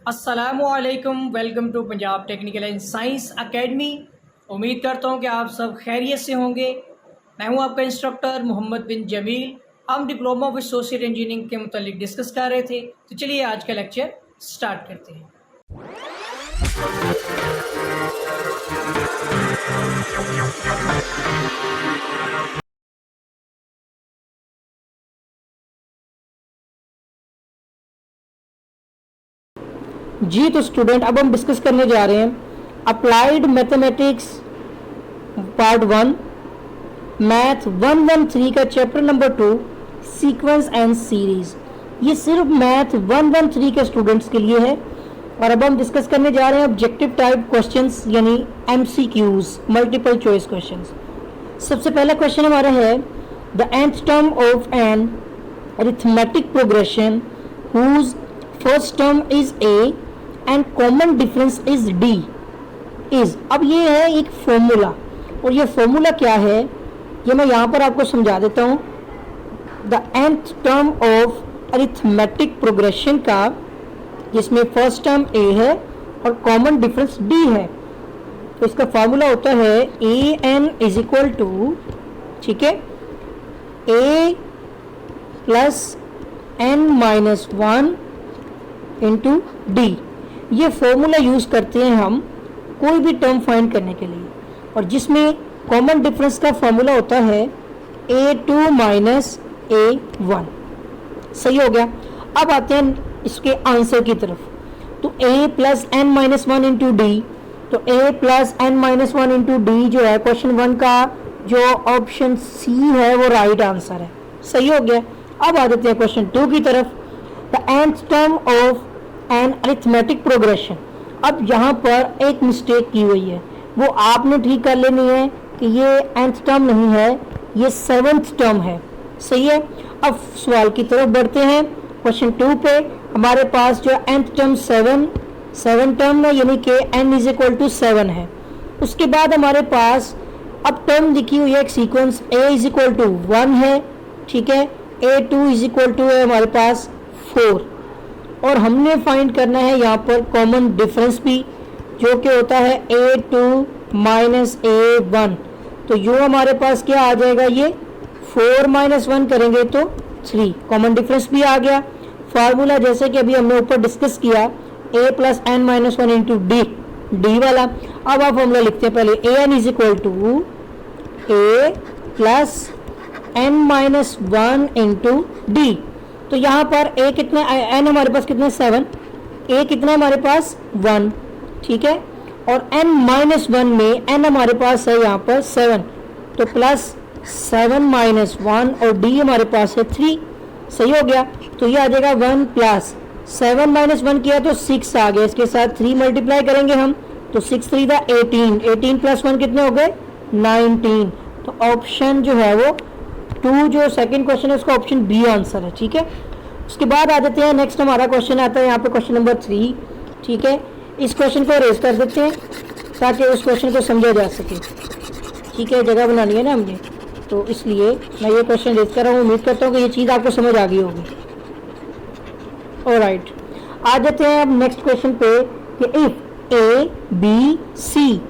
अस्सलामुअलैकुम, welcome to Punjab Technical and Science Academy. उम्मीद करता हूँ कि आप सब खैरियत से होंगे। मैं हूँ आपका इंस्ट्रक्टर मोहम्मद बिन जमील। हम डिप्लोमा विद सोशल इंजीनियरिंग के मुतालिक डिस्कस कर रहे थे, तो चलिए आज का लेक्चर स्टार्ट करते हैं। जी तो स्टूडेंट, अब हम डिस्कस करने जा रहे हैं अप्लाइड मैथमेटिक्स पार्ट 1 मैथ 113 का chapter number 2 sequence and series. ये सिर्फ मैथ 113 के स्टूडेंट्स के लिए है। और अब हम डिस्कस करने जा रहे हैं ऑब्जेक्टिव टाइप क्वेश्चंस यानी MCQs, मल्टीपल चॉइस क्वेश्चंस। सबसे पहला क्वेश्चन हमारा है the nth term of an arithmetic progression whose first term is A and common difference is D is. अब ये है एक फॉर्मूला, और ये फॉर्मूला क्या है ये मैं यहाँ पर आपको समझा देता हूँ। The nth term of arithmetic progression का, जिसमें फर्स्ट टर्म A है और कॉमन डिफरेंस D है, तो इसका फॉर्मूला होता है an इज इक्वल टू, ठीक है, A plus n minus 1 into D। ये फॉर्मूला यूज़ करते हैं हम कोई भी टर्म फाइंड करने के लिए, और जिसमें कॉमन डिफरेंस का फॉर्मूला होता है A2 माइनस A1। सही हो गया। अब आते हैं इसके आंसर की तरफ। तो A plus n minus 1 into D, तो A plus n minus 1 into D जो है क्वेश्चन 1 का जो ऑप्शन C है वो राइट आंसर है। सही हो गया। अब आ जाते हैं क्वेश्चन 2 की तरफ। The nth term of an arithmetic progression. अब यहाँ पर एक मिस्टेक की हुई है, वो आपने ठीक कर लेनी है कि ये nth टर्म नहीं है, ये 7th टर्म है। सही है। अब सवाल की तरफ बढ़ते हैं। क्वेश्चन 2 पे हमारे पास जो nth टर्म 7 टर्म है, यानी कि n इज इक्वल टू 7 है। उसके बाद हमारे पास अब टर्म लिखी हुई है एक sequence a is equal to 1 है, ठीक है, A2 इज इक्वल टू है हमारे पास 4, और हमने फाइंड करना है यहाँ पर कॉमन डिफरेंस भी, जो कि होता है A2 माइनस A1। तो जो हमारे पास क्या आ जाएगा, ये 4 माइनस 1 करेंगे तो 3, कॉमन डिफरेंस भी आ गया। फार्मूला जैसे कि अभी हमने ऊपर डिस्कस किया, A plus n minus 1 into D वाला। अब आप फॉर्मूला लिखते हैं पहले an is equal to A plus n minus 1 into D. तो यहाँ पर a कितना, n हमारे पास कितना 7, a कितना हमारे पास 1, ठीक है, और n माइनस 1 में n हमारे पास है यहाँ पर 7, तो प्लस 7 माइनस 1 और d हमारे पास है 3। सही हो गया। तो ये आ जाएगा 1 प्लस 7 माइनस 1 किया तो 6 आ गया, इसके साथ 3 मल्टीप्लाई करेंगे हम, तो 6 3 था 18 प्लस 1 कितने हो गए 19। तो ऑप्शन जो है वो 2 जो सेकंड क्वेश्चन है उसका ऑप्शन बी आंसर है। ठीक है। उसके बाद आ जाते हैं नेक्स्ट हमारा क्वेश्चन आता है यहाँ पे क्वेश्चन नंबर 3। ठीक है, इस क्वेश्चन को रेज कर देते हैं ताकि उस क्वेश्चन को समझा जा सके। ठीक है, जगह बनानी है ना हमने, तो इसलिए मैं ये क्वेश्चन रेज कर रहा हूँ। उम्मीद करता हूँ कि ये चीज़ आपको समझ आ गई होगी। ऑलराइट, आ जाते हैं अब नेक्स्ट क्वेश्चन पे कि if A B C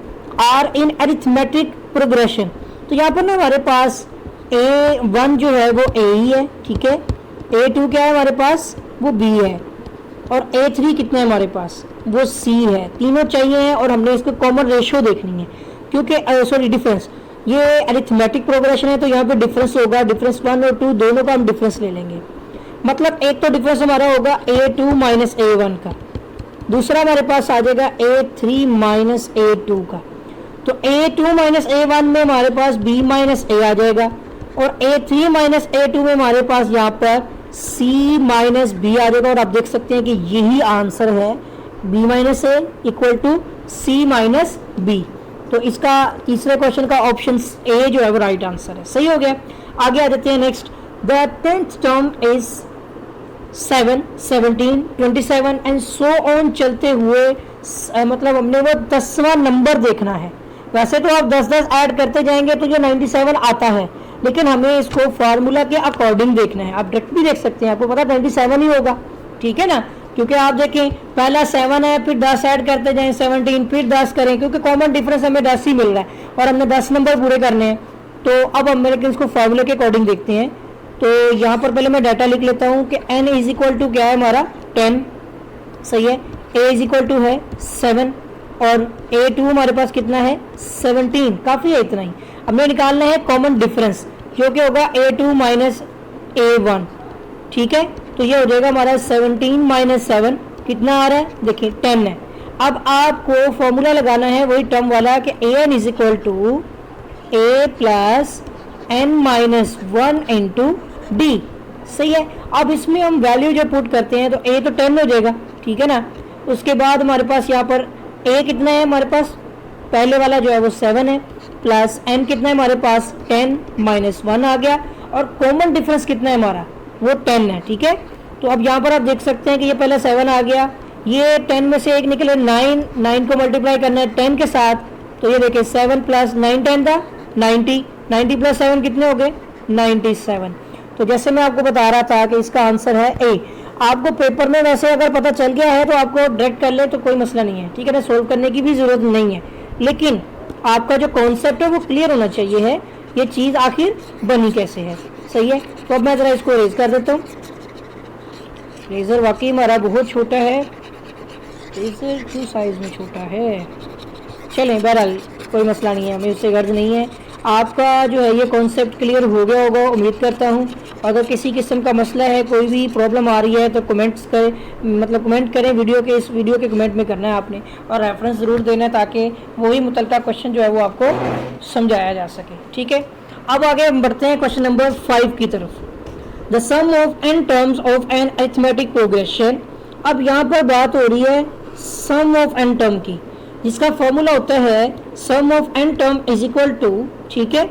are in arithmetic progression. तो यहाँ पर ना हमारे पास A1 जो है वो A ही है, ठीक है, A2 क्या है हमारे पास वो B है, और A3 कितना है हमारे पास वो C है। तीनों चाहिए हैं और हमने इसको कॉमन रेशियो देखनी है, क्योंकि सॉरी डिफरेंस, ये अरिथमेटिक प्रोग्रेशन है तो यहाँ पे डिफरेंस होगा, डिफरेंस 1 और 2 दोनों का हम डिफरेंस ले लेंगे। मतलब एक तो डिफरेंस हमारा होगा A2 माइनस A1 का, दूसरा हमारे पास आ जाएगा A3 माइनस A2 का। तो A2 माइनस A1 में हमारे पास B माइनस A आ जाएगा, और A3 माइनस A2 में हमारे पास यहाँ पर C माइनस B आ जाएगा। और आप देख सकते हैं कि यही आंसर है, B minus A equal to C minus B। तो इसका तीसरे क्वेश्चन का ऑप्शन A जो है वो राइट आंसर है। सही हो गया। आगे आ जाते हैं next. The 10th term is 7, 17, 27 and so on चलते हुए, मतलब हमने वो 10वां नंबर देखना है। वैसे तो आप 10-10 ऐड करते जाएंगे तो जो 97 आता है, लेकिन हमें इसको फार्मूला के अकॉर्डिंग देखना है। आप डायरेक्ट भी देख सकते हैं, आपको पता 97 ही होगा, ठीक है ना। क्योंकि आप देखें पहला 7 है, फिर 10 ऐड करते जाएं 17, फिर 10 करें, क्योंकि कॉमन डिफरेंस हमें 10 ही मिल रहा है और हमने 10 नंबर पूरे करने हैं। तो अब हम मेरे इसको फॉर्मूले के अकॉर्डिंग देखते हैं। तो यहाँ पर पहले मैं डाटा लिख लेता हूँ कि n इज इक्वल टू क्या है हमारा 10, सही है, a इज इक्वल टू है 7 और a2 हमारे पास कितना है 17, काफ़ी है इतना ही। अब हमें निकालना है कॉमन डिफरेंस जो कि होगा a2 माइनस a1, ठीक है। तो ये हो जाएगा हमारा 17 माइनस 7 कितना आ रहा है, देखिए 10 है। अब आपको फॉर्मूला लगाना है वही टर्म वाला कि an is equal to a plus n minus 1 into D, सही है। अब इसमें हम वैल्यू जब पुट करते हैं तो a तो 10 हो जाएगा, ठीक है ना। उसके बाद हमारे पास यहाँ पर a कितना है, हमारे पास पहले वाला जो है वो 7 है, प्लस n कितना है हमारे पास 10 माइनस 1 आ गया, और कॉमन डिफरेंस कितना है हमारा वो 10 है, ठीक है। तो अब यहाँ पर आप देख सकते हैं कि ये पहला 7 आ गया, ये 10 में से एक निकले 9 को मल्टीप्लाई करना है 10 के साथ, तो ये देखिए 7 प्लस 9 10 था 90 प्लस 7 कितने हो गए 97। तो जैसे मैं आपको बता रहा था कि इसका आंसर है ए। आपको पेपर में वैसे अगर पता चल गया है तो आपको डायरेक्ट कर ले तो कोई मसला नहीं है, ठीक है ना, सोल्व करने की भी ज़रूरत नहीं है, लेकिन आपका जो कॉन्सेप्ट है वो क्लियर होना चाहिए है, ये चीज़ आखिर बनी कैसे है, सही है। तो अब मैं ज़रा इसको रेज कर देता हूँ। रेजर वाकई हमारा बहुत छोटा है, रेजर क्यों साइज़ में छोटा है, चलें बहरहाल कोई मसला नहीं है, हमें उससे गर्ज नहीं है। आपका जो है ये कॉन्सेप्ट क्लियर हो गया होगा उम्मीद करता हूँ। अगर किसी किस्म का मसला है, कोई भी प्रॉब्लम आ रही है तो कमेंट्स करें, मतलब कमेंट करें इस वीडियो के कमेंट में करना है आपने, और रेफरेंस ज़रूर देना है ताकि वही मुतल्लिका क्वेश्चन जो है वो आपको समझाया जा सके, ठीक है। अब आगे हम बढ़ते हैं क्वेश्चन नंबर 5 की तरफ। The sum of n terms of an arithmetic progression. अब यहाँ पर बात हो रही है सम ऑफ n टर्म की, जिसका फॉर्मूला होता है sum of n term is equal to, ठीक है,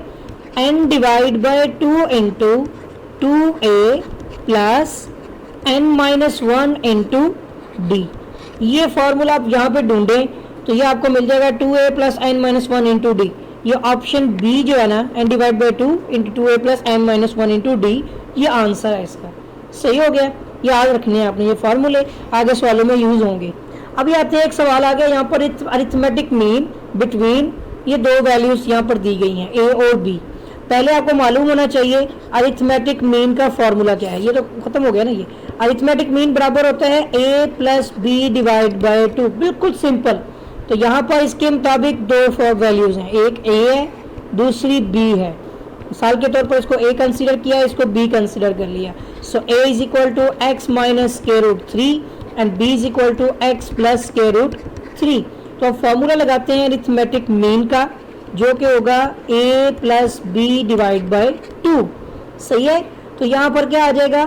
n divide by 2 into 2a plus n minus 1 into d. ये फॉर्मूला आप यहाँ पे ढूंढें तो ये आपको मिल जाएगा 2a plus n minus 1 into d. ये ऑप्शन बी जो है ना, n divide by 2 into 2a plus n minus 1 into d, ये आंसर है इसका, सही हो गया। याद रखने हैं आपने, ये फार्मूले आगे सवालों में यूज़ होंगे। अभी आते हैं एक सवाल आ गया यहाँ पर, अरिथमेटिक मीन बिटवीन ये दो वैल्यूज़ यहाँ पर दी गई हैं a और b। पहले आपको मालूम होना चाहिए अरिथमेटिक मीन का फॉर्मूला क्या है, ये तो खत्म हो गया ना। ये अरिथमेटिक मीन बराबर होता है a plus B divide by 2, बिल्कुल सिंपल। तो यहाँ पर इसके मुताबिक दो वैल्यूज़ हैं, एक a है दूसरी b है। मिसाल के तौर पर इसको a कंसीडर किया, इसको b कंसीडर कर लिया। सो a is equal to x minus के root 3 and b is equal to x plus k root 3। तो अब फॉर्मूला लगाते हैं अरिथमेटिक मीन का, जो कि होगा a plus B divide by 2, सही है। तो यहाँ पर क्या आ जाएगा,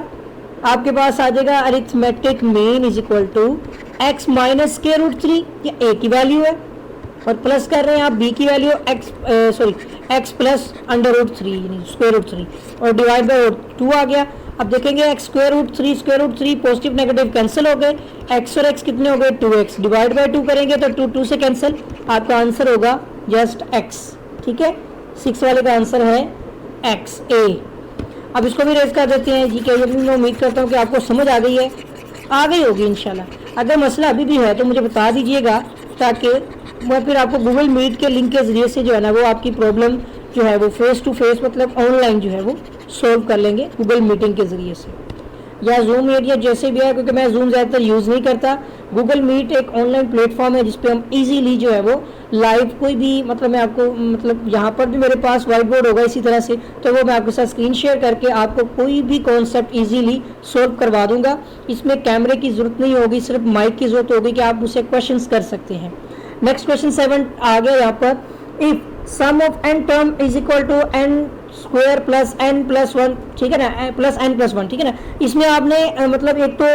आपके पास आ जाएगा arithmetic mean is equal to x minus के रूट 3, ये a की वैल्यू है, और प्लस कर रहे हैं आप b की value X plus under root 3 square root 3, और डिवाइड बाई 2 आ गया। अब देखेंगे X square root 3 positive negative cancel हो गए, एक्स और एक्स कितने हो गए 2x, डिवाइड बाई 2 करेंगे तो 2 से कैंसिल, आपका आंसर होगा जस्ट x, ठीक है। 6 वाले का आंसर है x a। अब इसको भी रेज कर देते हैं जी, क्या मैं उम्मीद करता हूँ कि आपको समझ आ गई है, आ गई होगी इंशाल्लाह। अगर मसला अभी भी है तो मुझे बता दीजिएगा, ताकि मैं फिर आपको गूगल मीट के लिंक के ज़रिए से जो है ना वो आपकी प्रॉब्लम जो है वो फेस टू फेस मतलब ऑनलाइन जो है वो सॉल्व कर लेंगे गूगल मीटिंग के ज़रिए से, या जूम मीट या जैसे भी है, क्योंकि मैं जूम ज़्यादातर यूज़ नहीं करता। गूगल मीट एक ऑनलाइन प्लेटफॉर्म है जिसपे हम इजीली जो है वो लाइव कोई भी मतलब मैं आपको मतलब यहाँ पर भी मेरे पास वाइट बोर्ड होगा इसी तरह से, तो वो मैं आपके साथ स्क्रीन शेयर करके आपको कोई भी कॉन्सेप्ट इजीली सॉल्व करवा दूंगा। इसमें कैमरे की ज़रूरत नहीं होगी, सिर्फ माइक की ज़रूरत होगी कि आप उसे क्वेश्चन कर सकते हैं। नेक्स्ट क्वेश्चन 7 आ गया यहाँ पर, if sum of n term is equal to n square plus n plus 1, ठीक है ना, प्लस n प्लस 1, ठीक है ना। इसमें आपने मतलब एक तो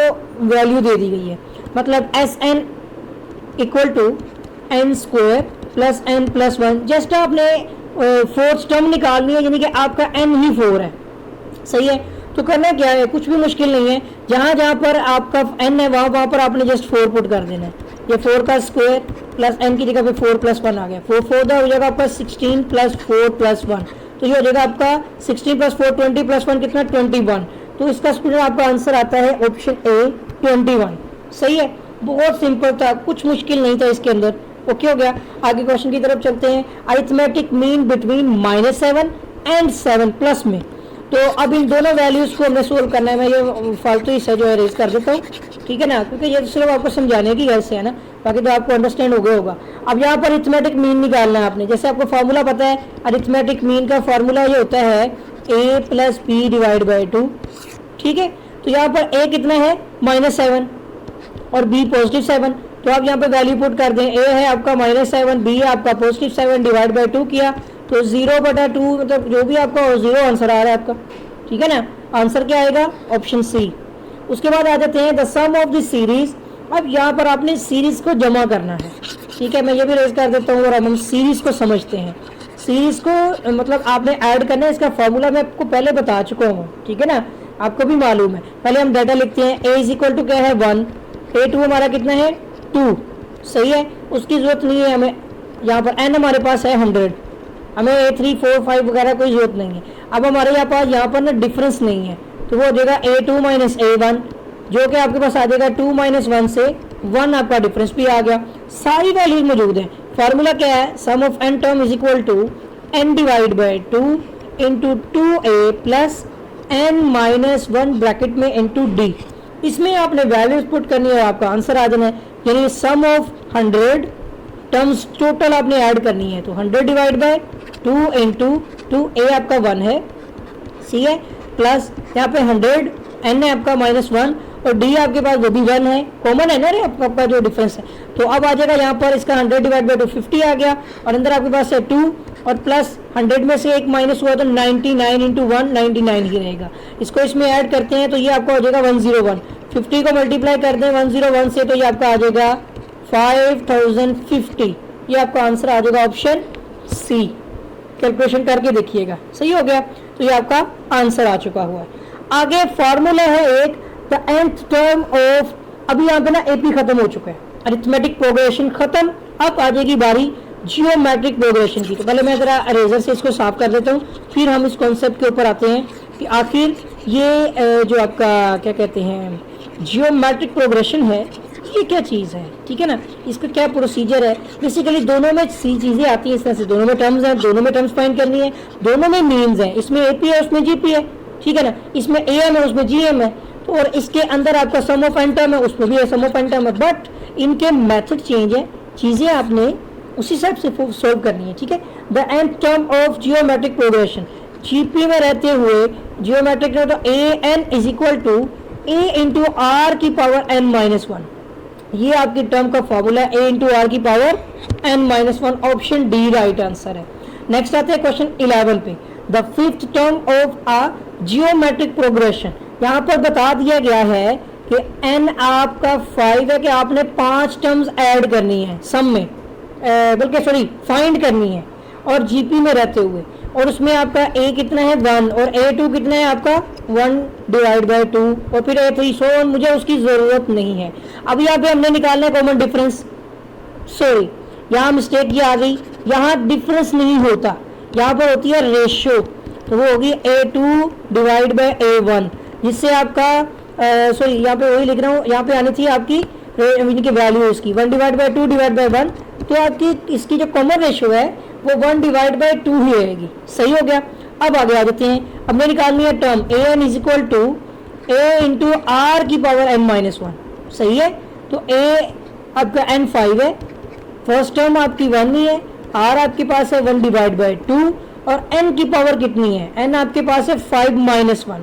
वैल्यू दे दी गई है, मतलब Sn equal to n square plus n plus 1, just आपने फोर्थ टर्म निकालनी है, यानी कि आपका n ही 4 है, सही है। तो करना क्या है, कुछ भी मुश्किल नहीं है, जहाँ जहाँ पर आपका n है वहाँ पर आपने जस्ट 4 पुट कर देना है। ये 4 का स्क्वायर प्लस n की जगह पे 4 प्लस 1 आ गया, 4 हो जाएगा आपका 16 प्लस 4 प्लस 1, तो ये हो जाएगा आपका 16 प्लस 4 20 प्लस 1 कितना 21। तो इसका स्टूडेंट आपका आंसर आता है ऑप्शन ए 21, सही है, बहुत सिंपल था, कुछ मुश्किल नहीं था इसके अंदर। ओके हो गया। आगे क्वेश्चन की तरफ चलते हैं। Arithmetic mean between -7 and 7 plus में। तो अब इन दोनों वैल्यूज को हमें सोल्व करना है। मैं ये फालतू हिस्सा जो है रेज कर देता हूँ, ठीक है ना, क्योंकि ये तो सिर्फ आपको समझाने की वजह से है ना, बाकी तो आपको अंडरस्टैंड हो गया होगा। अब यहाँ पर अरिथमेटिक मीन निकालना है आपने। जैसे आपको फार्मूला पता है, अरिथमेटिक मीन का फार्मूला ये होता है a + b / 2, ठीक है। तो यहाँ पर a कितना है -7 और b +7, तो आप यहाँ पे वैल्यू पुट कर दें। a है आपका -7, b है आपका +7 / 2 किया तो 0/2, मतलब जो भी आपका 0 आंसर आ रहा है आपका, ठीक है ना। आंसर क्या आएगा? Option C. उसके बाद आ जाते हैं the sum of the series. अब यहाँ पर आपने सीरीज को जमा करना है, ठीक है। मैं ये भी रेज कर देता हूँ और अब हम सीरीज को समझते हैं। सीरीज को मतलब आपने ऐड करना है, इसका फॉर्मूला मैं आपको पहले बता चुका हूँ, ठीक है ना, आपको भी मालूम है। पहले हम डाटा लिखते हैं। a = क्या है 1, a2 हमारा कितना है 2, सही है, उसकी जरूरत नहीं है हमें। यहाँ पर n हमारे पास है 100, हमें a3 4 5 वगैरह कोई जरूरत नहीं है। अब हमारे यहाँ पर ना डिफरेंस नहीं है, तो वो हो जाएगा a2 - a1, जो कि आपके पास आ जाएगा 2 - 1 से 1 आपका डिफरेंस भी आ गया। सारी वैल्यूज मौजूद हैं। फार्मूला क्या है? Sum of n term = n / 2 into 2a plus n - 1 bracket में इंटू d। इसमें आपने वैल्यूज पुट करनी है, आपका आंसर आ जाना है। यानी सम ऑफ 100 टर्म्स टोटल आपने ऐड करनी है। तो 100 / 2 इंटू 2a आपका 1 है, सी है, प्लस यहाँ पे 100 n है आपका -1 और d आपके पास वो भी 1 है, कॉमन है ना रे आपका जो डिफरेंस है। तो अब आ जाएगा यहाँ पर इसका 100 / 2 50 आ गया और अंदर आपके पास है 2 और प्लस 100 में से एक माइनस हुआ तो 99 इंटू 1 99 ही रहेगा। इसको इसमें ऐड करते हैं तो ये आपका हो जाएगा 101। 50 को मल्टीप्लाई कर दें 101 से तो ये आपका आ जाएगा 5050। ये आपका आंसर आ जाएगा ऑप्शन सी। कैलकुलेशन करके देखिएगा, सही हो गया। तो ये आपका आंसर आ चुका हुआ है। आगे फॉर्मूला है एक द nth टर्म ऑफ। अभी यहाँ पे ना एपी खत्म हो चुका है, अरिथमेटिक प्रोग्रेशन खत्म। अब आ जाएगी बारी जियोमेट्रिक प्रोग्रेशन की। तो पहले मैं जरा इरेजर से इसको साफ कर देता हूँ, फिर हम इस कॉन्सेप्ट के ऊपर आते हैं कि आखिर ये जो आपका क्या कहते हैं जियोमेट्रिक प्रोग्रेशन है ये क्या चीज़ है, ठीक है ना, इसका क्या प्रोसीजर है। बेसिकली दोनों में सी चीज़ें आती हैं इस तरह से, दोनों में टर्म्स हैं, दोनों में टर्म्स फाइंड करनी है, दोनों में मीन्स हैं। इसमें एपी है उसमें जीपी है, ठीक है ना, इसमें एएम है उसमें जीएम है। तो और इसके अंदर आपका सम ऑफ एन टर्म है उसमें भी है सम ऑफ एन टर्म है, बट इनके मेथड चेंज है, चीज़ें आपने उसी हिसाब से सोल्व करनी है, ठीक है। The nth term of geometric progression, GP में रहते हुए जियोमेट्रिक तो A N = a into are की पावर n-1। ये आपकी टर्म का फॉर्मूला a इंटू आर की power n-1। Option D right answer है। नेक्स्ट आते हैं क्वेश्चन 11 पे। The fifth term of a geometric progression. यहाँ पर बता दिया गया है कि n आपका 5 है कि आपने 5 टर्म्स ऐड करनी है सम में, बल्कि सॉरी फाइंड करनी है और जीपी में रहते हुए, और उसमें आपका a कितना है 1 और a2 कितना है आपका 1/2 और फिर a3 सो ऑन। मुझे उसकी ज़रूरत नहीं है। अब यहाँ पे हमने निकालना है कॉमन डिफरेंस। सॉरी यहाँ मिस्टेक ये आ गई, यहाँ डिफरेंस नहीं होता, यहाँ पर होती है रेशियो। तो वो होगी a2/a1, जिससे आपका सॉरी यहाँ पे वही लिख रहा हूँ, यहाँ पे आनी थी आपकी इनकी वैल्यू इसकी 1/2/1। तो आपकी इसकी जो कॉमन रेशियो है वो 1/2 ही रहेगी, सही हो गया। अब आगे आ जाते हैं। अब मैं निकालनी है term an = a into are की पावर n-1, सही है। तो a आपका n5 है, फर्स्ट टर्म आपकी 1 ही है, r आपके पास है 1/2 और n की पावर कितनी है, n आपके पास है 5-1,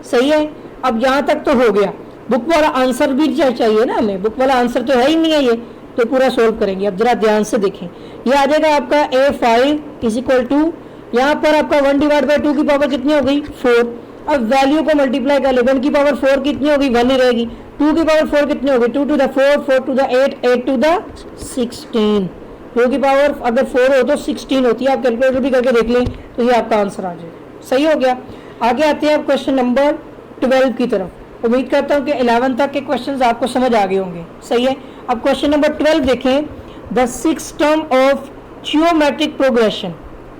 सही है। अब यहाँ तक तो हो गया। बुक वाला आंसर भी चाहिए ना हमें, बुक वाला आंसर तो है ही नहीं है ये, तो पूरा सोल्व करेंगे। अब जरा ध्यान से देखें, ये आ जाएगा आपका a5 = यहाँ पर आपका 1/2 की पावर कितनी हो गई 4। अब वैल्यू को मल्टीप्लाई कर ले, 1 की पावर 4 कितनी होगी 1 ही रहेगी, 2 की पावर 4 कितनी होगी 2 to the 4, 4 to the 8, 8 to the 16। 2 की पावर अगर 4 हो तो 16 होती है। आप कैलकुलेटर भी करके देख लें तो ये आपका आंसर आ जाएगा, सही हो गया। आगे आते हैं आप क्वेश्चन नंबर 12 की तरफ। उम्मीद करता हूँ कि 11 तक के क्वेश्चन आपको समझ आ गए होंगे, सही है। अब क्वेश्चन नंबर 12 देखें। The sixth term of geometric progression,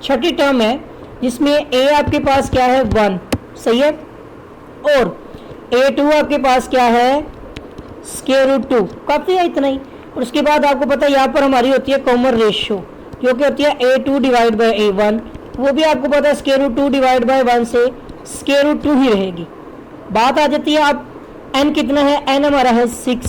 Chhathi term है जिसमें a आपके पास क्या है 1, सही है, और a2 आपके पास क्या है स्क्वायर रूट 2, काफ़ी है इतना ही। और उसके बाद आपको पता है यहाँ पर हमारी होती है कॉमन रेशियो, जो कि होती है A2 डिवाइड बाई A1, वो भी आपको पता है स्क्वायर रूट 2 डिवाइड बाई 1 से स्क्वायर रूट 2 ही रहेगी। बात आ जाती है अब n कितना है, n हमारा है 6,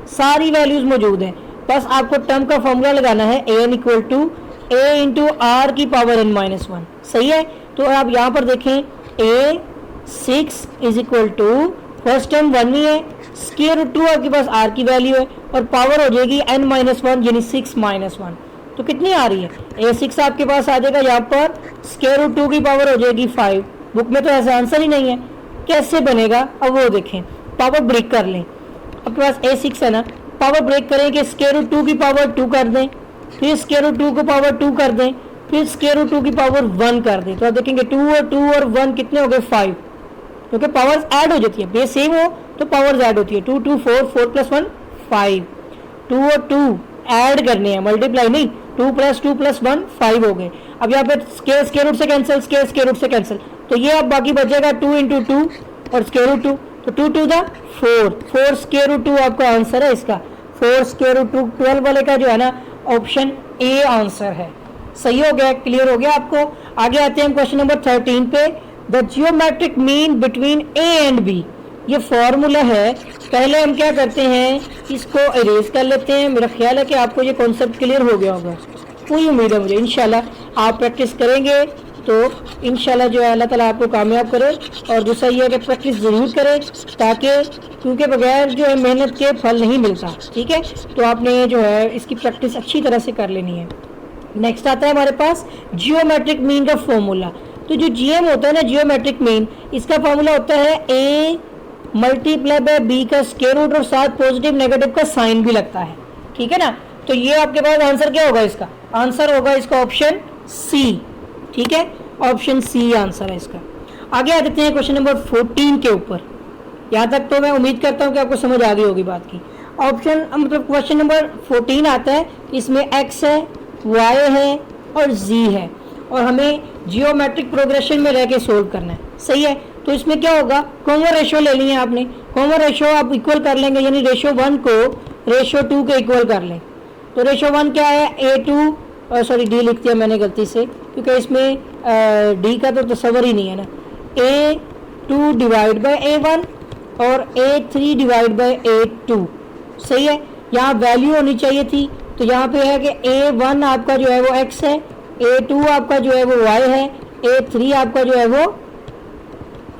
सारी वैल्यूज मौजूद हैं, बस आपको टर्म का फॉर्मूला लगाना है an equal to a into are की पावर n माइनस 1, सही है। तो आप यहाँ पर देखें a6 is equal to first term 1 ही है, स्क्वायर रूट 2 आपके पास r की वैल्यू है और पावर हो जाएगी n माइनस 1 यानी 6 माइनस 1, तो कितनी आ रही है a6 आपके पास आ जाएगा यहाँ पर स्क्वायर रूट 2 की पावर हो जाएगी 5। बुक में तो ऐसा आंसर ही नहीं है, कैसे बनेगा अब वो देखें। पावर ब्रेक कर लें, आपके पास a6 है ना, पावर ब्रेक करें कि स्क्वायर रूट 2 की पावर 2 कर दें, फिर स्क्वायर रूट 2 को पावर 2 कर दें, फिर स्क्वायर रूट 2 की पावर 1 कर दें, तो आप देखेंगे 2 और 1 कितने हो गए 5, क्योंकि पावर्स ऐड हो जाती है, बेस सेम हो तो पावर्स ऐड होती है। 2 2 4 4 प्लस 1 5, 2 और 2 ऐड करने हैं, मल्टीप्लाई नहीं, 2 प्लस 1 5 हो गए। अब यहाँ पे स्क्वायर रूट से कैंसिल, स्क्वायर रूट से कैंसिल, तो ये अब बाकी बचेगा 2 इंटू 2 और स्क्वायर रूट 2, तो 2 2 दा 4 स्क्वायर रूट 2 आपका आंसर है इसका। 4 स्क्वायर रूट 2 12 वाले का जो है ना ऑप्शन ए आंसर है। सही हो गया, क्लियर हो गया आपको। आगे आते हैं हम क्वेश्चन नंबर 13 पे। The geometric mean between A and B, ये फॉर्मूला है। पहले हम क्या करते हैं, इसको इरेज कर लेते हैं। मेरा ख्याल है कि आपको ये कॉन्सेप्ट क्लियर हो गया होगा, पूरी उम्मीद है मुझे। इंशाल्लाह आप प्रैक्टिस करेंगे तो इंशाल्लाह जो है अल्लाह ताला आपको कामयाब करे। और दूसरा ये है कि प्रैक्टिस ज़रूर करें, ताकि क्योंकि बगैर जो है मेहनत के फल नहीं मिलता, ठीक है। तो आपने जो है इसकी प्रैक्टिस अच्छी तरह से कर लेनी है। नेक्स्ट आता है हमारे पास जियोमेट्रिक मीन का फॉर्मूला। तो जो जीएम होता है ना, जियोमेट्रिक मीन, इसका फॉर्मूला होता है ए मल्टीप्लाई बाय बी का स्क्वायर रूट और साथ पॉजिटिव नेगेटिव का साइन भी लगता है, ठीक है ना। तो ये आपके पास आंसर क्या होगा, इसका आंसर होगा इसका ऑप्शन सी, ठीक है, ऑप्शन सी आंसर है इसका। आगे आ जाते हैं क्वेश्चन नंबर 14 के ऊपर। यहाँ तक तो मैं उम्मीद करता हूँ कि आपको समझ आ गई होगी बात की। ऑप्शन मतलब क्वेश्चन नंबर 14 आता है, इसमें एक्स है, वाई है और जी है, और हमें जियोमेट्रिक प्रोग्रेशन में रह के सोल्व करना है, सही है। तो इसमें क्या होगा, कॉमन रेशियो ले ली है आपने, कॉमन रेशियो आप इक्वल कर लेंगे, यानी रेशियो 1 को रेशियो 2 के इक्वल कर लें। तो रेशियो 1 क्या है, A2 सॉरी डी लिख दिया मैंने गलती से, क्योंकि इसमें डी का तो तस्वर ही नहीं है ना। A2 डिवाइड बाई A1 और A3 डिवाइड बाई A2, सही है। यहाँ वैल्यू होनी चाहिए थी, तो यहाँ पे है कि A1 आपका जो है वो x है, A2 आपका जो है वो y है, A3 आपका जो है वो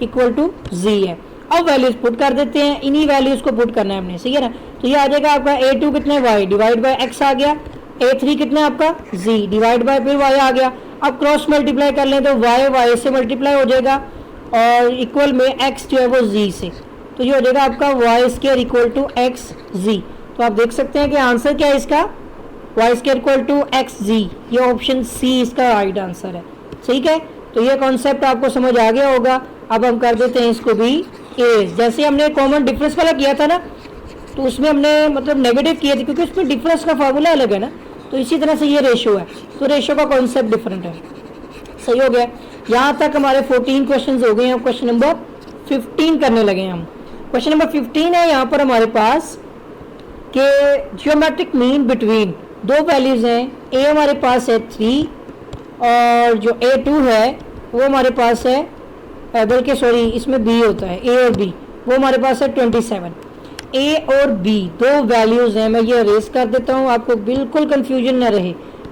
इक्वल टू z है। अब वैल्यूज पुट कर देते हैं, इन्हीं वैल्यूज को पुट करना है हमने, सही है ना। तो ये आ जाएगा आपका A2 कितना y डिवाइड बाई x आ गया, A3 कितना आपका z डिवाइड बाई फिर y आ गया। अब क्रॉस मल्टीप्लाई कर लें तो y से मल्टीप्लाई हो जाएगा और इक्वल में x जो है वो z से, तो ये हो जाएगा आपका y square equal to x जी। तो आप देख सकते हैं कि आंसर क्या है इसका, y square equal to x जी, ये ऑप्शन सी इसका राइट आंसर है, ठीक है। तो ये कॉन्सेप्ट आपको समझ आ गया होगा। अब हम कर देते हैं इसको भी ए, जैसे हमने कॉमन डिफरेंस वाला किया था ना, तो उसमें हमने मतलब नेगेटिव किया था, क्योंकि उसमें डिफरेंस का फार्मूला अलग है ना। तो इसी तरह से ये रेशियो है, तो रेशियो का कॉन्सेप्ट डिफरेंट है, सही हो गया। यहाँ तक हमारे 14 क्वेश्चन हो गए हैं। क्वेश्चन नंबर 15 करने लगे हैं हम। क्वेश्चन नंबर 15 है यहाँ पर हमारे पास कि जियोमेट्रिक मीन बिटवीन दो वैल्यूज हैं, ए हमारे पास है 3 और जो A2 है वो हमारे पास है, बल्कि सॉरी इसमें बी होता है, ए और बी, वो हमारे पास है 27। ए और बी दो वैल्यूज हैं, मैं ये रेस कर देता हूँ, आपको बिल्कुल कंफ्यूजन ना रहे,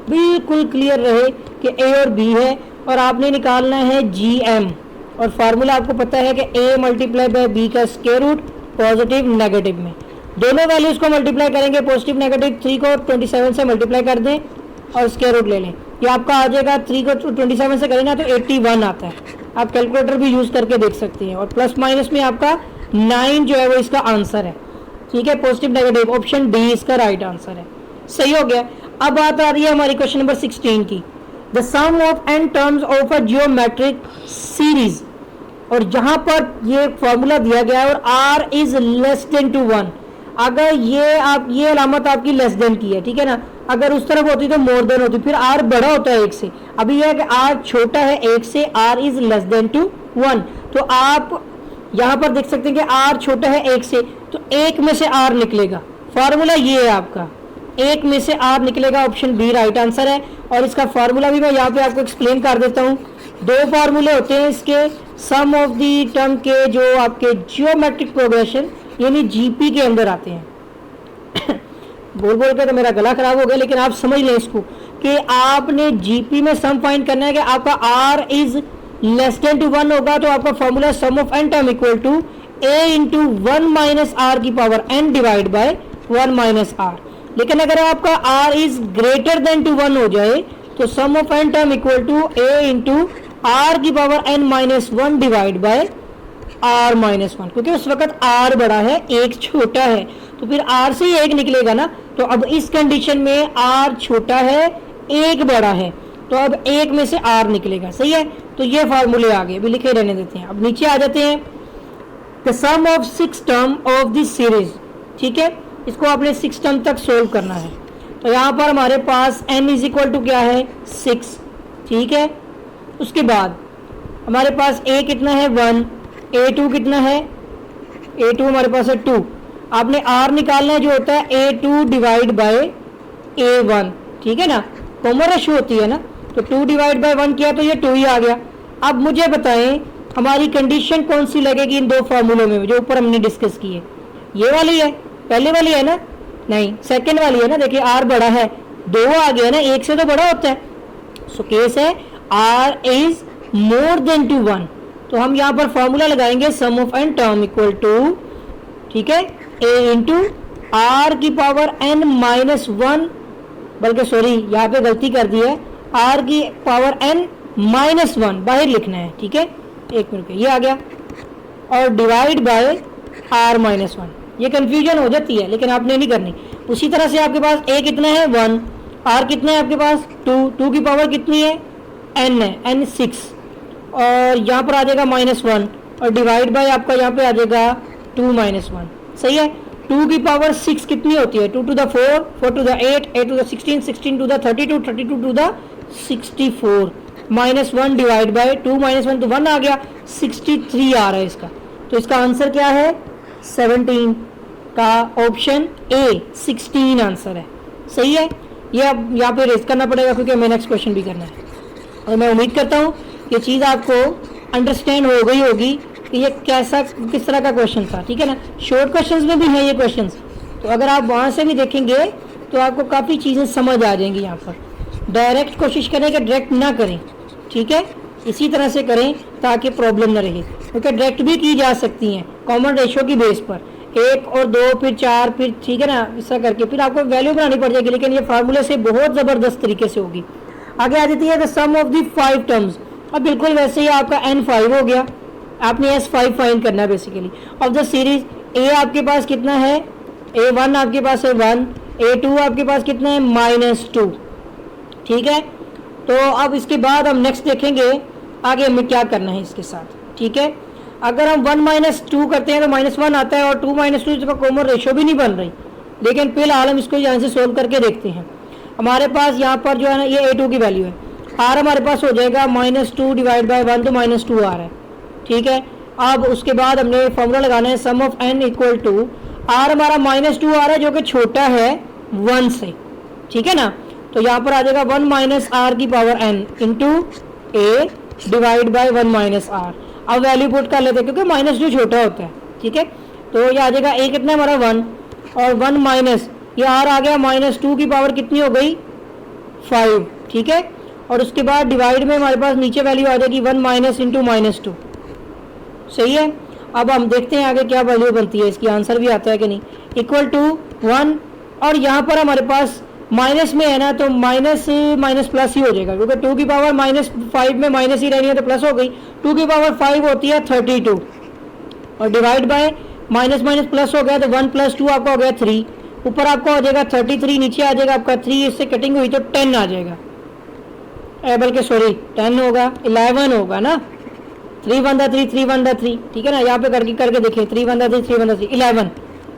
बिल्कुल क्लियर रहे कि ए और बी है, और आपने निकालना है GM। और फार्मूला आपको पता है कि a मल्टीप्लाई बाय बी का स्क्वायर रूट पॉजिटिव नेगेटिव में, दोनों वैल्यूज को मल्टीप्लाई करेंगे, पॉजिटिव नेगेटिव 3 को 27 से मल्टीप्लाई कर दें और स्क्वायर रूट ले लें, ये आपका आ जाएगा 3 को 27 से करेंगे तो 81 आता है। आप कैलकुलेटर भी यूज़ करके देख सकते हैं, और प्लस माइनस में आपका 9 जो है वो इसका आंसर है, ठीक है। पॉजिटिव नेगेटिव ऑप्शन डी इसका राइट आंसर है, सही हो गया। अब बात आ रही है हमारी क्वेश्चन नंबर 16 की। The sum of n terms of a geometric series, और जहां पर ये फॉर्मूला दिया गया है और r is less than to 1, अगर ये अलामत आपकी लेस देन की है, ठीक है ना, अगर उस तरफ होती तो मोर देन होती, फिर r बड़ा होता है 1 से। अभी यह है कि r छोटा है 1 से, r is less than to 1, तो आप यहाँ पर देख सकते हैं कि r छोटा है 1 से, तो एक में से आर निकलेगा। फार्मूला ये है आपका, एक में से आर निकलेगा, ऑप्शन बी राइट आंसर है। और इसका फार्मूला भी मैं यहाँ पे आपको एक्सप्लेन कर देता हूँ। दो फार्मूले होते हैं इसके, सम ऑफ दी टर्म के जो आपके जियोमेट्रिक प्रोग्रेशन यानी जीपी के अंदर आते हैं। बोल बोल के तो मेरा गला खराब हो गया, लेकिन आप समझ लें इसको कि आपने जीपी में सम फाइंड करना है कि आपका r is less than to 1 होगा, तो आपका formula sum of n term equal to a into 1 minus r की power n divide by 1 minus r. लेकिन अगर आपका r is greater than to 1 हो जाए तो sum of n term equal to a into are की power n minus 1 divide by r minus 1, क्योंकि उस वक्त आर बड़ा है एक छोटा है, तो फिर आर से ही एक निकलेगा ना। तो अब इस कंडीशन में आर छोटा है एक बड़ा है, तो अब एक में से आर निकलेगा। सही है, तो ये फार्मूले आगे अभी लिखे रहने देते हैं। अब नीचे आ जाते हैं, the sum of 6 term of this series. ठीक है, इसको आपने 6 टर्म तक सोल्व करना है। तो यहाँ पर हमारे पास n इज इक्वल टू क्या है 6। ठीक है, उसके बाद हमारे पास a कितना है 1, a2 कितना है, a2 हमारे पास है 2। आपने r निकालना है जो होता है a2 डिवाइड बाय a1। ठीक है ना, कॉमन रेशियो होती है ना, तो 2 डिवाइड बाय 1 किया तो ये 2 ही आ गया। अब मुझे बताएं हमारी कंडीशन कौन सी लगेगी इन दो फार्मूलों में जो ऊपर हमने डिस्कस की है। ये वाली है, पहले वाली है ना, नहीं सेकंड वाली है ना। देखिए r बड़ा है, 2 आ गया ना, 1 से तो बड़ा होता है। सो केस है r is more than to 1, तो हम यहाँ पर फॉर्मूला लगाएंगे sum of n term equal to, ठीक है, a इंटू आर की पावर n माइनस 1, बल्कि सॉरी यहाँ पे गलती कर दी है, r की पावर n माइनस 1 बाहर लिखना है। ठीक है, एक मिनट, ये आ गया, और डिवाइड बाय r माइनस 1। ये कंफ्यूजन हो जाती है लेकिन आपने नहीं करनी। उसी तरह से आपके पास a कितना है 1, r कितना है आपके पास 2 की पावर कितनी है n है, n 6, और यहाँ पर आ जाएगा -1, और डिवाइड बाय आपका यहाँ पे आ जाएगा 2 माइनस 1। सही है, 2 की पावर 6 कितनी होती है, 2 to the 4, 4 to the 8, 8 to the 16, 16 to the 32, 32 to the 64, -1 divide by 2 minus 1 तो 1 आ गया, 63 आ रहा है इसका। तो इसका आंसर क्या है 17 का ऑप्शन ए 16 आंसर है। सही है, ये अब यहाँ पे रेस करना पड़ेगा क्योंकि हमें नेक्स्ट क्वेश्चन भी करना है, और मैं उम्मीद करता हूँ ये चीज़ आपको अंडरस्टैंड हो गई होगी कि ये किस तरह का क्वेश्चन था। ठीक है ना, शॉर्ट क्वेश्चंस में भी हैं ये क्वेश्चंस, तो अगर आप वहाँ से भी देखेंगे तो आपको काफ़ी चीज़ें समझ आ जाएंगी। यहाँ पर डायरेक्ट कोशिश करें कि डायरेक्ट ना करें, ठीक है, इसी तरह से करें ताकि प्रॉब्लम ना रहे, क्योंकि डायरेक्ट भी की जा सकती हैं कॉमन रेशियो की बेस पर, 1 और 2 फिर 4 फिर, ठीक है ना, ऐसा करके फिर आपको वैल्यू बनानी पड़ जाएगी, लेकिन ये फार्मूले से बहुत ज़बरदस्त तरीके से होगी। आगे आ जाती है the sum of the 5 terms. अब बिल्कुल वैसे ही आपका n5 हो गया, आपने S5 फाइंड करना है basically of the series. a आपके पास कितना है, a1 आपके पास है 1, a2 आपके पास कितना है -2। ठीक है, तो अब इसके बाद हम नेक्स्ट देखेंगे आगे हमें क्या करना है इसके साथ। ठीक है, अगर हम 1 - 2 करते हैं तो -1 आता है, और 2 - 2 इसका कॉमन रेशियो भी नहीं बन रही, लेकिन फिलहाल हम इसको यहाँ से सोल्व करके देखते हैं। हमारे पास यहाँ पर जो है ना ये a2 की वैल्यू है, r हमारे पास हो जाएगा -2 डिवाइड बाय 1, तो -2 आ रहा है। ठीक है, अब उसके बाद हमने फॉर्मूला लगाना है sum of n equal to, r हमारा -2 आ रहा है जो कि छोटा है 1 से। ठीक है ना, तो यहाँ पर आ जाएगा 1 माइनस r की power n into a divide by 1 minus r। अब वैल्यू पुट कर लेते हैं क्योंकि -2 छोटा होता है। ठीक है, तो ये आ जाएगा a कितना हमारा 1, और 1 माइनस ये r आ गया -2 की पावर कितनी हो गई 5। ठीक है, और उसके बाद डिवाइड में हमारे पास नीचे वैल्यू आ जाएगी 1 माइनस इंटू -2। सही है, अब हम देखते हैं आगे क्या वैल्यू बनती है इसकी, आंसर भी आता है कि नहीं, इक्वल टू 1, और यहाँ पर हमारे पास माइनस में है ना, तो माइनस माइनस प्लस ही हो जाएगा, क्योंकि 2 की पावर -5 में माइनस ही रहनी है तो प्लस हो गई। 2 की पावर 5 होती है 32, और divide by minus minus plus हो गया, तो 1 + 2 आपका हो गया 3, ऊपर आपका हो जाएगा 33, नीचे आ जाएगा आपका 3, इससे कटिंग हुई तो 10 आ जाएगा, बल्कि सॉरी 10 होगा 11 होगा ना, 3 × 1 3, 3 × 1 3। ठीक है ना, यहाँ पे करके देखिए 3 × 3, 3 × 3 11,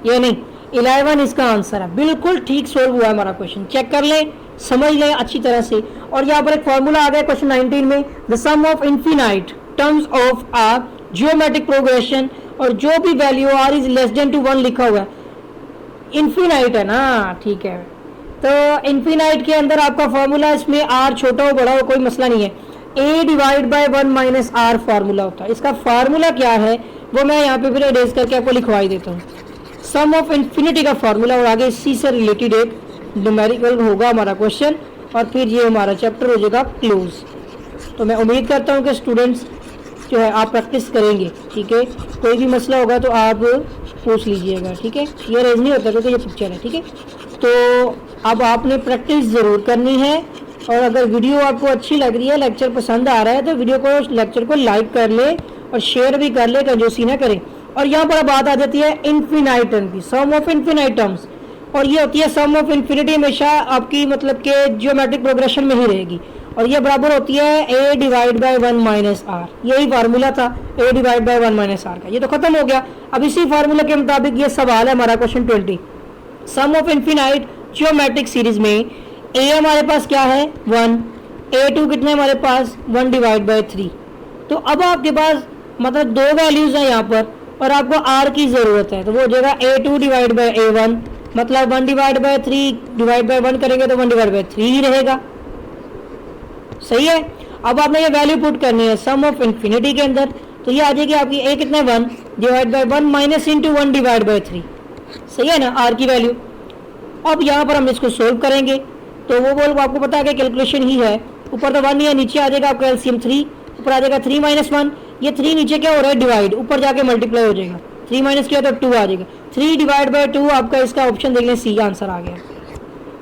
ये नहीं 11 इसका आंसर है। बिल्कुल ठीक सोल्व हुआ है हमारा क्वेश्चन, चेक कर लें, समझ लें अच्छी तरह से। और यहाँ पर एक फॉर्मूला आ गया क्वेश्चन 19 में, the sum of infinite terms of a geometric progression और जो भी value R is less than to 1 लिखा हुआ है, इन्फिनाइट है ना, ठीक है। तो इन्फिनाइट के अंदर आपका फॉर्मूला, इसमें आर छोटा हो बड़ा हो कोई मसला नहीं है, a divide by 1 minus r formula होता है। इसका फार्मूला क्या है वो मैं यहाँ पे फिर एरेज करके आपको लिखवाई देता हूँ। सम ऑफ इन्फिनिटी का फार्मूला, और आगे इसी से रिलेटेड एक न्यूमेरिकल होगा हमारा क्वेश्चन, और फिर ये हमारा चैप्टर हो जाएगा क्लोज। तो मैं उम्मीद करता हूँ कि स्टूडेंट्स जो है आप प्रैक्टिस करेंगे, ठीक है। कोई भी मसला होगा तो आप पूछ लीजिएगा, ठीक है। ये रेज नहीं होता क्योंकि ये पिक्चर है, ठीक है। तो अब आपने प्रैक्टिस ज़रूर करनी है, और अगर वीडियो आपको अच्छी लग रही है, लेक्चर पसंद आ रहा है, तो वीडियो को, लेक्चर को लाइक कर ले और शेयर भी कर ले, कंजूसी ना करें। और यहाँ पर बात आ जाती है इन्फिनाइट टर्म की, सम ऑफ इन्फिनाइट टर्म्स, और ये होती है सम ऑफ इन्फिनिटी, हमेशा आपकी मतलब के जियोमेट्रिक प्रोग्रेशन में ही रहेगी, और ये बराबर होती है a divide by 1 minus R. यही फार्मूला था a divide by 1 minus R का, ये तो खत्म हो गया। अब इसी फार्मूला के मुताबिक ये सवाल है हमारा question 20, sum of infinite geometric series में a हमारे पास क्या है 1, a2 कितने हमारे पास 1 डिवाइड बाय 3। तो अब आपके पास मतलब दो वैल्यूज हैं यहाँ पर, और आपको r की ज़रूरत है, तो वो हो जाएगा a2 डिवाइड बाय a1, मतलब 1 डिवाइड बाय 3 डिवाइड बाय 1 करेंगे तो 1 डिवाइड बाय 3 ही रहेगा, सही है। अब आपने ये वैल्यू पुट करनी है सम ऑफ इन्फिनिटी के अंदर, तो ये आ जाएगी आपकी a कितना 1 divide by 1 minus into 1 divide bye 3, सही है ना, r की वैल्यू। अब यहाँ पर हम इसको सोल्व करेंगे, तो वो बोल आपको पता है कि कैलकुलेशन ही है, ऊपर तो 1 ही है, नीचे आ जाएगा आपका एलसीएम 3, ऊपर आ जाएगा 3 माइनस 1, ये 3 नीचे क्या हो रहा है डिवाइड, ऊपर जाके मल्टीप्लाई हो जाएगा, 3 माइनस किया तो 2 आ जाएगा, 3 डिवाइड बाय 2 आपका इसका ऑप्शन देख लें सी आंसर आ गया,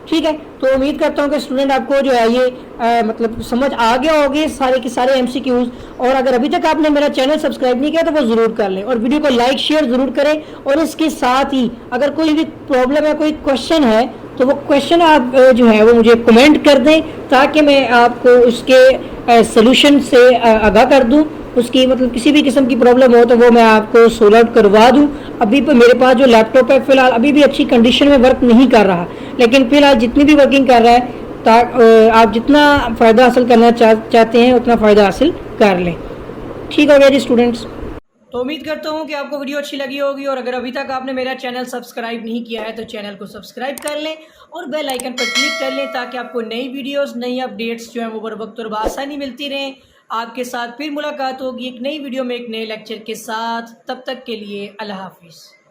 ठीक है। तो उम्मीद करता हूँ कि स्टूडेंट आपको जो है ये मतलब समझ आ गया होगी सारे के सारे एमसीक्यूज, और अगर अभी तक आपने मेरा चैनल सब्सक्राइब नहीं किया तो वो ज़रूर कर लें, और वीडियो को लाइक शेयर ज़रूर करें, और इसके साथ ही अगर कोई भी प्रॉब्लम है, कोई क्वेश्चन है, तो वो क्वेश्चन आप जो है वो मुझे कमेंट कर दें, ताकि मैं आपको उसके सोल्यूशन से आगाह कर दूं। उसकी मतलब किसी भी किस्म की प्रॉब्लम हो तो वो मैं आपको सोल्व आउट करवा दूं। अभी पे मेरे पास जो लैपटॉप है फ़िलहाल अभी भी अच्छी कंडीशन में वर्क नहीं कर रहा, लेकिन फ़िलहाल जितनी भी वर्किंग कर रहा है, आप जितना फ़ायदा हासिल करना चाहते हैं उतना फ़ायदा हासिल कर लें। ठीक हो गया जी स्टूडेंट्स। तो उम्मीद करता हूँ कि आपको वीडियो अच्छी लगी होगी, और अगर अभी तक आपने मेरा चैनल सब्सक्राइब नहीं किया है तो चैनल को सब्सक्राइब कर लें और बेल आइकन पर क्लिक कर लें, ताकि आपको नई वीडियोस, नई अपडेट्स जो हैं वो बर वक्त और बआसानी मिलती रहें। आपके साथ फिर मुलाकात होगी एक नई वीडियो में एक नए लेक्चर के साथ, तब तक के लिए अल्लाह हाफिज़।